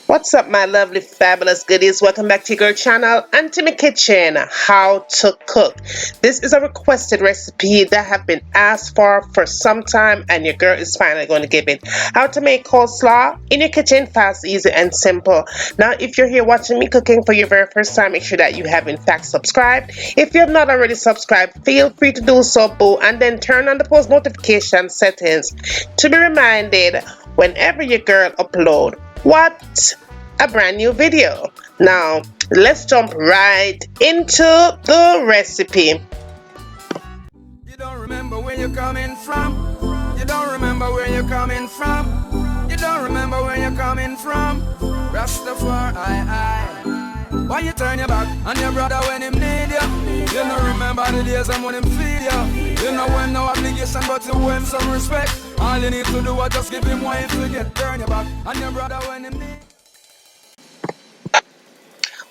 What's up, my lovely fabulous goodies? Welcome back to your girl channel and to my kitchen, how to cook. This is a requested recipe that have been asked for some time, and your girl is finally going to give it. How to make coleslaw in your kitchen, fast, easy, and simple. Now, if you're here watching me cooking for your very first time, make sure that you have in fact subscribed. If you have not already subscribed, feel free to do so, boo, and then turn on the post notification settings to be reminded whenever your girl upload what a brand new video. Now let's jump right into the recipe. You don't remember where you're coming from. You don't remember where you're coming from. You don't remember where you're coming from. Rastafari, why you turn your back on your brother when him need you? You don't remember the days and when him feed you. You know when no obligation but to owe him some respect. All you need to do is just give him wine to get turn your back on your brother when him need.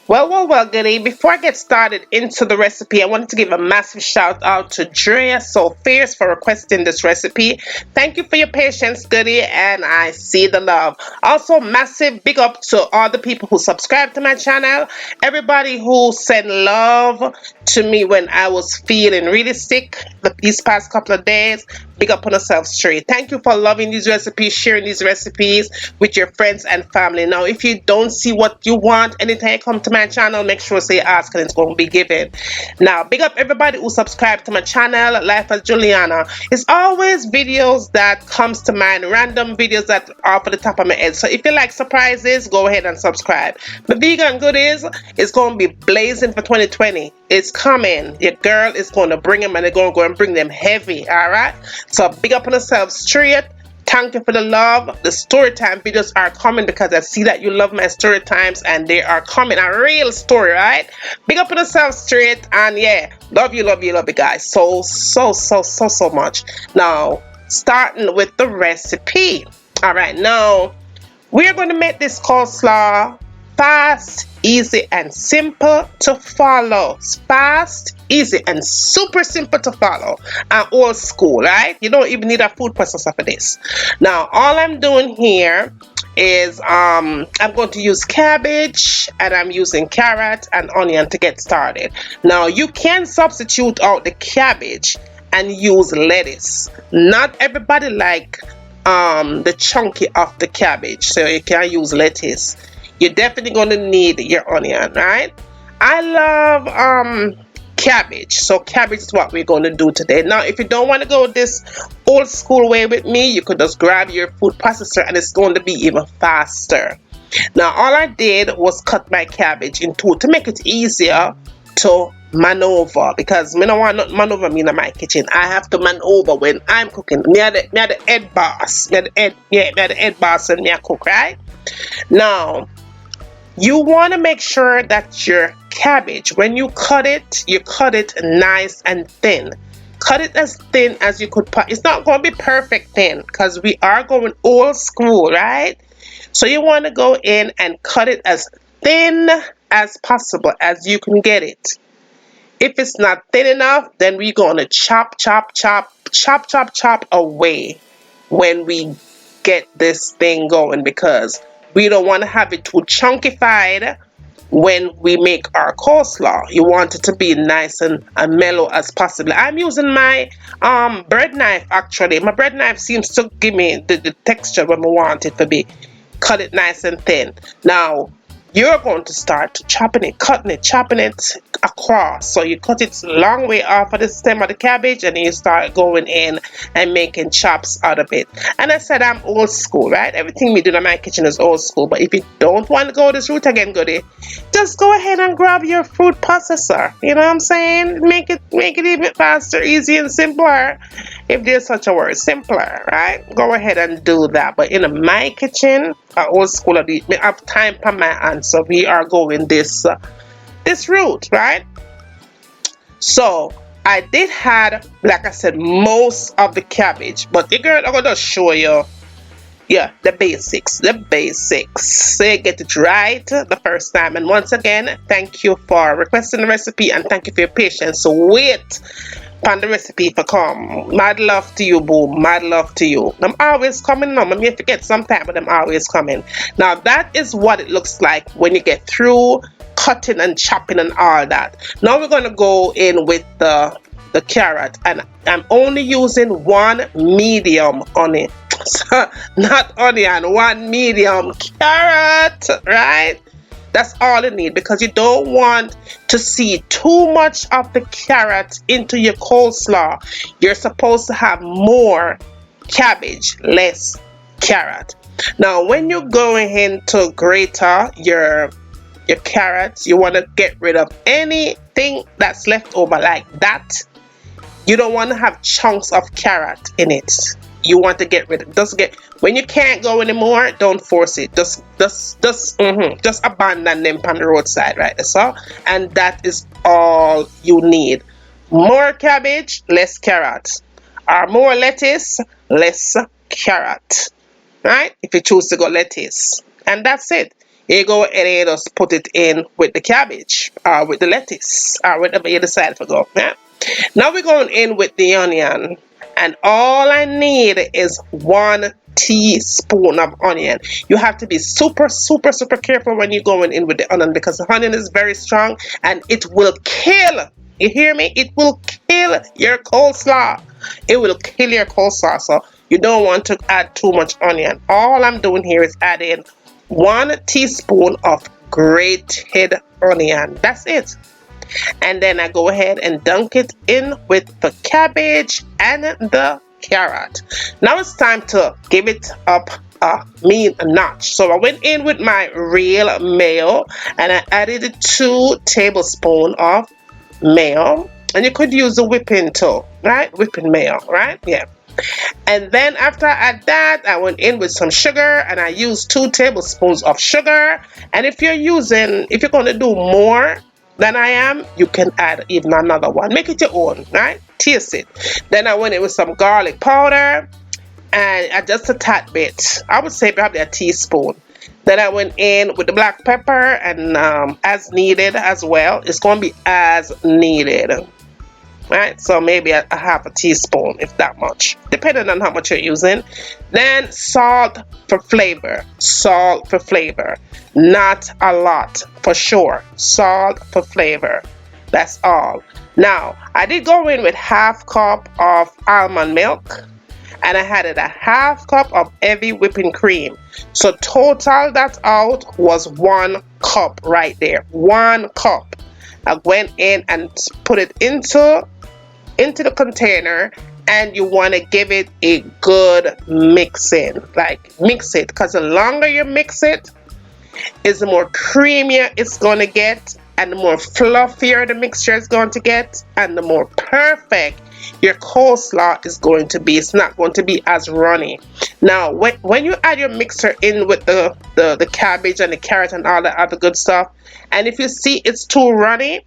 Well, goodie. Before I get started into the recipe, I wanted to give a massive shout out to Drea So Fierce for requesting this recipe. Thank you for your patience, goodie, and I see the love. Also, massive big up to all the people who subscribe to my channel, everybody who sent love to me when I was feeling really sick these past couple of days. Big up on yourself straight. Thank you for loving these recipes, sharing these recipes with your friends and family. Now, if you don't see what you want, anytime you come to my channel, make sure to say ask and it's going to be given. Now, big up everybody who subscribed to my channel, Life as Juliana. It's always videos that comes to mind, random videos that are off the top of my head. So if you like surprises, go ahead and subscribe. The vegan goodies is going to be blazing for 2020. It's coming. Your girl is going to bring them, and they're going to go and bring them heavy. All right. So big up on yourself straight. Thank you for the love. The story time videos are coming because I see that you love my story times, and they are coming. A real story, right? Big up on yourself straight, and yeah, love you guys so much. Now, starting with the recipe. All right, now we're going to make this coleslaw fast, easy, and simple to follow. Fast, easy, and super simple to follow. And old school, right? You don't even need a food processor for this. Now, all I'm doing here is I'm going to use cabbage, and I'm using carrot and onion to get started. Now, you can substitute out the cabbage and use lettuce. Not everybody like the chunky of the cabbage, so you can use lettuce. You're definitely going to need your onion, right? I love cabbage, so cabbage is what we're going to do today. Now, if you don't want to go this old school way with me, you could just grab your food processor and it's going to be even faster. Now, all I did was cut my cabbage in two to make it easier to maneuver, because me don't want to maneuver me in my kitchen. I have to maneuver when I'm cooking. Me are the head boss. Me are the head boss and me a cook, right? Now, you want to make sure that your cabbage, when you cut it nice and thin. Cut it as thin as you could. It's not going to be perfect thin because we are going old school, right? So you want to go in and cut it as thin as possible as you can get it. If it's not thin enough, then we're going to chop away when we get this thing going, because we don't want to have it too chunkified when we make our coleslaw. You want it to be nice and mellow as possible. I'm using my bread knife. Actually, my bread knife seems to give me the texture when I want it to be. Cut it nice and thin. Now, you're going to start chopping it, chopping it across. So you cut it long way off of the stem of the cabbage, and then you start going in and making chops out of it. And I said I'm old school, right? Everything we do in my kitchen is old school. But if you don't want to go this route again, goodie, just go ahead and grab your food processor. You know what I'm saying? Make it even faster, easy, and simpler. If there's such a word, simpler, right? Go ahead and do that. But in my kitchen, old school, I have time for my hands, so we are going this route, right? So I did have, like I said, most of the cabbage, but the girl, I'm gonna show you, yeah, the basics. So you get it right the first time. And once again, thank you for requesting the recipe, and thank you for your patience. So wait on the recipe for come. Mad love to you, boom. Mad love to you. Them always coming now. I may forget sometime, but them always coming. Now that is what it looks like when you get through cutting and chopping and all that. Now we're gonna go in with the carrot, and I'm only using one medium onion. Not onion, one medium carrot, right? That's all you need, because you don't want to see too much of the carrot into your coleslaw. You're supposed to have more cabbage, less carrot. Now, when you're going into grater your carrots, you want to get rid of anything that's left over like that. You don't want to have chunks of carrot in it. You want to get rid of when you can't go anymore, don't force it. Just abandon them on the roadside, right? That's all. And that is all you need. More cabbage, less carrot. Or more lettuce, less carrot. Right? If you choose to go lettuce. And that's it. You go and just put it in with the cabbage, or with the lettuce, or whatever you decide to go. Yeah? Now we're going in with the onion, and all I need is 1 teaspoon of onion. You have to be super careful when you're going in with the onion, because the onion is very strong and it will kill. You hear me? It will kill your coleslaw. It will kill your coleslaw. So you don't want to add too much onion. All I'm doing here is adding 1 teaspoon of grated onion. That's it. And then I go ahead and dunk it in with the cabbage and the carrot. Now it's time to give it up a notch. So I went in with my real mayo, and I added 2 tablespoons of mayo. And you could use the whipping too, right? Whipping mayo, right? Yeah. And then after I add that, I went in with some sugar, and I used 2 tablespoons of sugar. And if you're going to do more than I am, you can add even another one. Make it your own, right? Taste it. Then I went in with some garlic powder, and just a tad bit. I would say probably a teaspoon. Then I went in with the black pepper, and as needed as well. It's going to be as needed. Right, so maybe a half a teaspoon, if that much, depending on how much you're using. Then salt for flavor. Salt for flavor, not a lot, for sure. Salt for flavor. That's all. Now I did go in with ½ cup of almond milk, and I added a ½ cup of heavy whipping cream. So total that out was 1 cup right there. 1 cup. I went in and put it into the container, and you want to give it a good mixing. Like, mix it, because the longer you mix it, is the more creamier it's going to get, and the more fluffier the mixture is going to get, and the more perfect your coleslaw is going to be. It's not going to be as runny. Now when you add your mixer in with the cabbage and the carrot and all the other good stuff, and if you see it's too runny,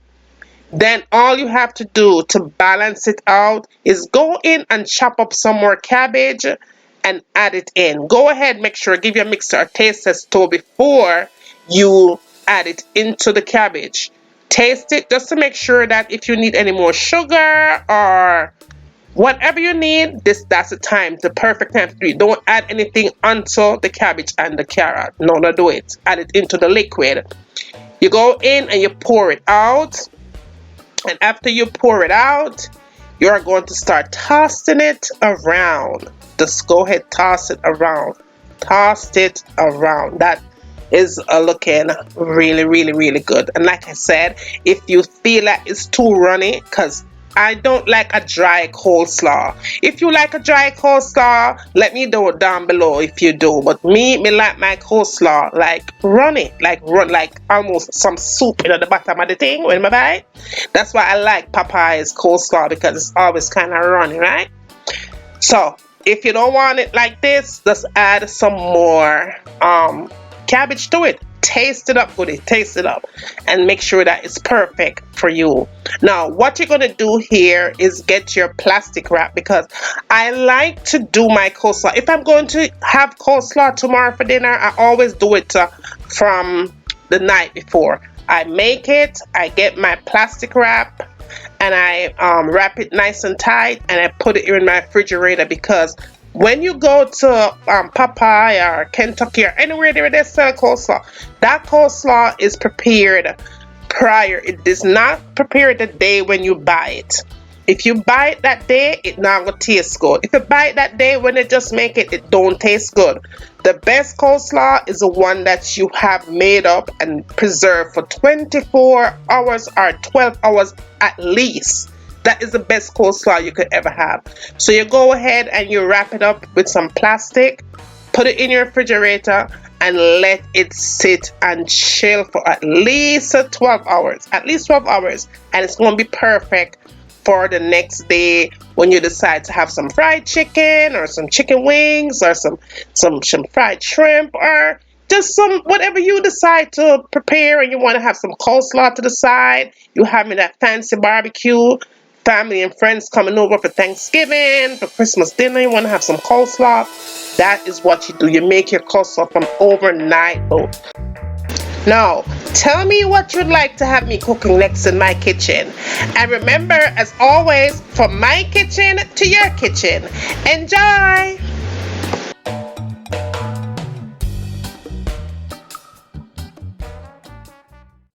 then all you have to do to balance it out is go in and chop up some more cabbage and add it in. Go ahead, make sure, give your mixer a taste test too before you add it into the cabbage. Taste it just to make sure that if you need any more sugar or whatever you need, that's the perfect time to do it. Don't add anything until the cabbage and the carrot. No, do it. Add it into the liquid. You go in and you pour it out. And after you pour it out, you are going to start tossing it around. Just go ahead, toss it around. Toss it around. That is looking really good. And like I said, if you feel like it's too runny, because I don't like a dry coleslaw. If you like a dry coleslaw, let me know down below if you do. But me like my coleslaw like runny, like almost some soup in the bottom of the thing when I buy it. That's why I like Popeye's coleslaw, because it's always kind of runny, right? So if you don't want it like this, just add some more cabbage to it. Taste it up, goodie. Taste it up and make sure that it's perfect for you. Now what you're gonna do here is get your plastic wrap, because I like to do my coleslaw. If I'm going to have coleslaw tomorrow for dinner, I always do it from the night before. I make it, I get my plastic wrap, and I wrap it nice and tight, and I put it in my refrigerator, because when you go to Popeye or Kentucky or anywhere they sell coleslaw, that coleslaw is prepared prior. It is not prepared the day when you buy it. If you buy it that day, it not gonna taste good. If you buy it that day when they just make it, it don't taste good. The best coleslaw is the one that you have made up and preserved for 24 hours or 12 hours at least. That is the best coleslaw you could ever have. So you go ahead and you wrap it up with some plastic, put it in your refrigerator, and let it sit and chill for at least 12 hours. At least 12 hours. And it's going to be perfect for the next day when you decide to have some fried chicken or some chicken wings or some fried shrimp, or just some whatever you decide to prepare, and you want to have some coleslaw to the side. You having that fancy barbecue, family and friends coming over for Thanksgiving, for Christmas dinner, you want to have some coleslaw. That is what you do. You make your coleslaw from overnight oats. Now, tell me what you'd like to have me cooking next in my kitchen. And remember, as always, from my kitchen to your kitchen. Enjoy!